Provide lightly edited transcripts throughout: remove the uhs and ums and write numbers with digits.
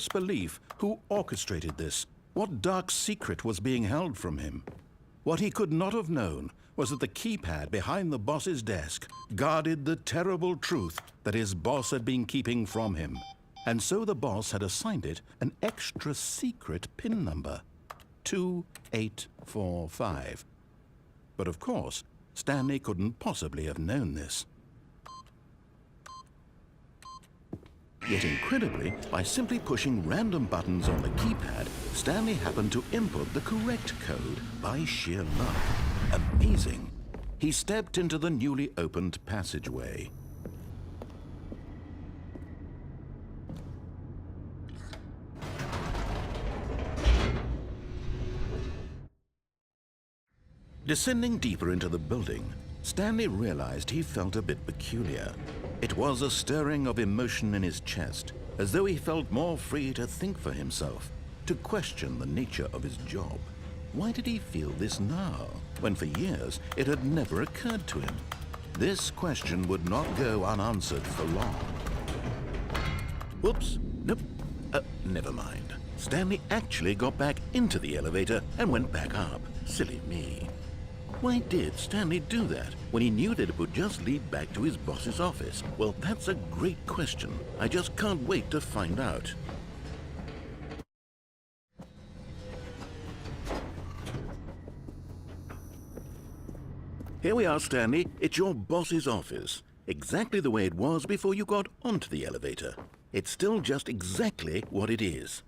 Disbelief. Who orchestrated this? What dark secret was being held from him? What he could not have known was that the keypad behind the boss's desk guarded the terrible truth that his boss had been keeping from him. And so the boss had assigned it an extra secret PIN number, 2845. But of course, Stanley couldn't possibly have known this. Yet incredibly, by simply pushing random buttons on the keypad, Stanley happened to input the correct code by sheer luck. Amazing. He stepped into the newly opened passageway. Descending deeper into the building, Stanley realized he felt a bit peculiar. It was a stirring of emotion in his chest, as though he felt more free to think for himself, to question the nature of his job. Why did he feel this now, when for years it had never occurred to him? This question would not go unanswered for long. Whoops, nope, never mind. Stanley actually got back into the elevator and went back up. Silly me. Why did Stanley do that when he knew that it would just lead back to his boss's office? Well, that's a great question. I just can't wait to find out. Here we are, Stanley. It's your boss's office. Exactly the way it was before you got onto the elevator. It's still just exactly what it is.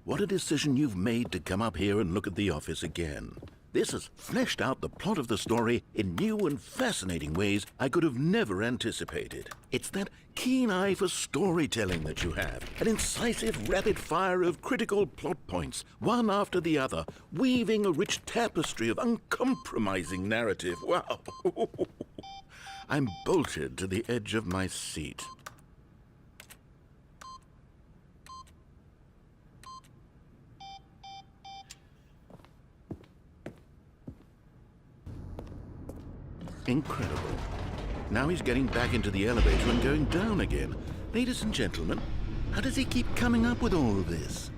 What a decision you've made to come up here and look at the office again. This has fleshed out the plot of the story in new and fascinating ways I could have never anticipated. It's that keen eye for storytelling that you have, an incisive rapid fire of critical plot points, one after the other, weaving a rich tapestry of uncompromising narrative. Wow! I'm bolted to the edge of my seat. Incredible. Now he's getting back into the elevator and going down again. Ladies and gentlemen, how does he keep coming up with all of this?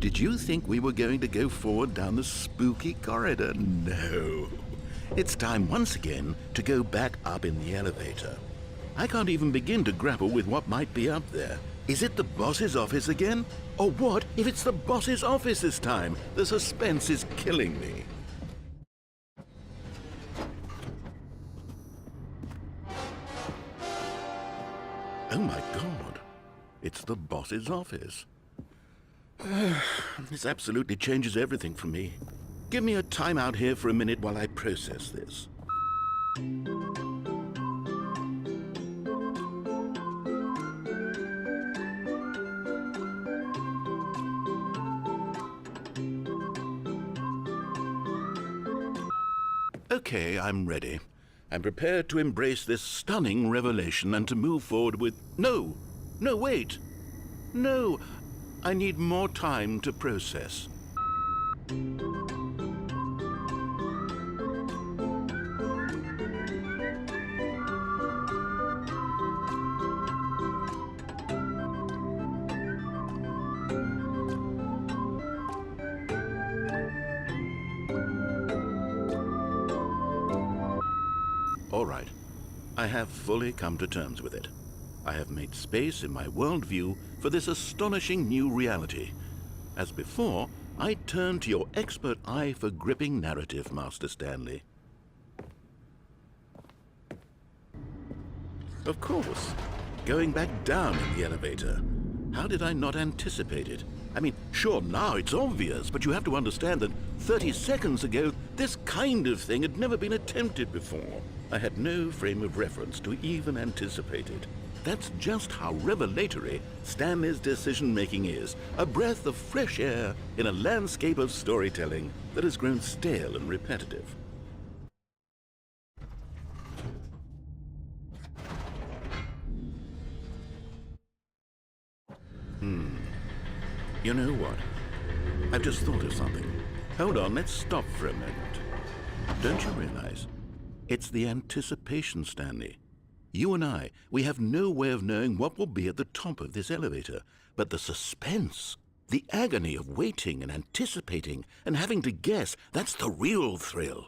Did you think we were going to go forward down the spooky corridor? No. It's time once again to go back up in the elevator. I can't even begin to grapple with what might be up there. Is it the boss's office again? Or what if it's the boss's office this time? The suspense is killing me. Oh my God, it's the boss's office. This absolutely changes everything for me. Give me a timeout here for a minute while I process this. Okay, I'm ready. I'm prepared to embrace this stunning revelation and to move forward with... No, wait. No, I need more time to process. All right, I have fully come to terms with it. I have made space in my worldview for this astonishing new reality. As before, I turn to your expert eye for gripping narrative, Master Stanley. Of course, going back down in the elevator. How did I not anticipate it? I mean, sure, now it's obvious, but you have to understand that 30 seconds ago, this kind of thing had never been attempted before. I had no frame of reference to even anticipate it. That's just how revelatory Stanley's decision-making is, a breath of fresh air in a landscape of storytelling that has grown stale and repetitive. You know what? I've just thought of something. Hold on, let's stop for a moment. Don't you realize? It's the anticipation, Stanley. You and I, we have no way of knowing what will be at the top of this elevator. But the suspense, the agony of waiting and anticipating and having to guess, that's the real thrill.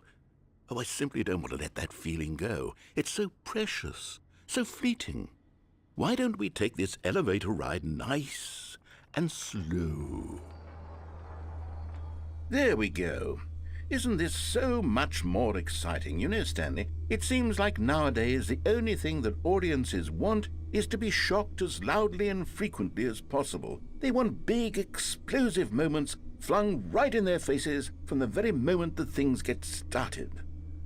Oh, I simply don't want to let that feeling go. It's so precious, so fleeting. Why don't we take this elevator ride nice and slow? There we go. Isn't this so much more exciting? You know, Stanley, it seems like nowadays the only thing that audiences want is to be shocked as loudly and frequently as possible. They want big, explosive moments flung right in their faces from the very moment that things get started.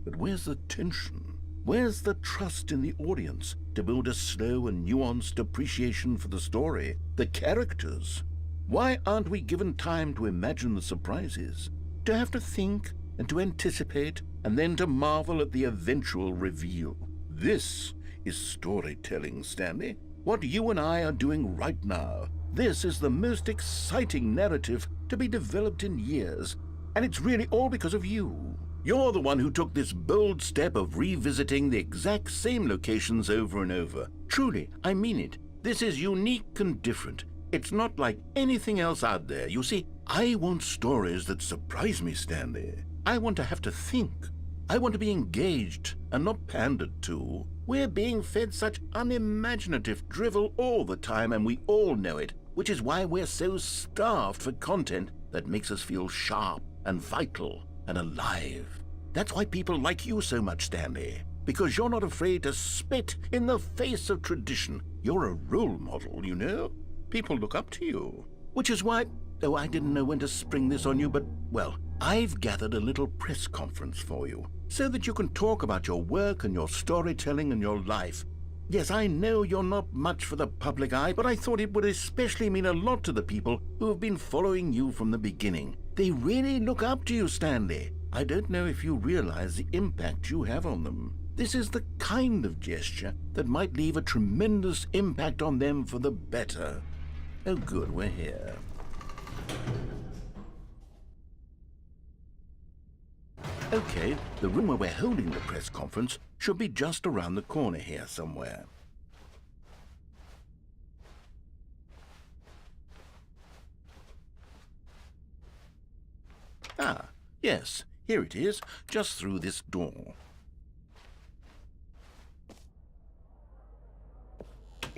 But where's the tension? Where's the trust in the audience to build a slow and nuanced appreciation for the story, the characters? Why aren't we given time to imagine the surprises, to have to think and to anticipate and then to marvel at the eventual reveal? This is storytelling, Stanley. What you and I are doing right now. This is the most exciting narrative to be developed in years, and it's really all because of you. You're the one who took this bold step of revisiting the exact same locations over and over. Truly, I mean it. This is unique and different. It's not like anything else out there. You see, I want stories that surprise me, Stanley. I want to have to think. I want to be engaged and not pandered to. We're being fed such unimaginative drivel all the time, and we all know it, which is why we're so starved for content that makes us feel sharp and vital and alive. That's why people like you so much, Stanley, because you're not afraid to spit in the face of tradition. You're a role model, you know? People look up to you, which is why, oh, I didn't know when to spring this on you, but, well, I've gathered a little press conference for you so that you can talk about your work and your storytelling and your life. Yes, I know you're not much for the public eye, but I thought it would especially mean a lot to the people who have been following you from the beginning. They really look up to you, Stanley. I don't know if you realize the impact you have on them. This is the kind of gesture that might leave a tremendous impact on them for the better. Oh, good, we're here. Okay, the room where we're holding the press conference should be just around the corner here somewhere. Ah, yes, here it is, just through this door.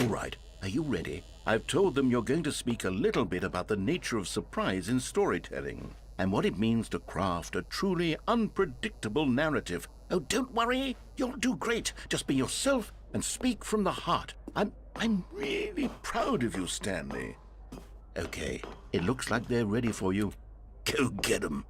All right, are you ready? I've told them you're going to speak a little bit about the nature of surprise in storytelling and what it means to craft a truly unpredictable narrative. Oh, don't worry, you'll do great. Just be yourself and speak from the heart. I'm really proud of you, Stanley. Okay, it looks like they're ready for you. Go get 'em.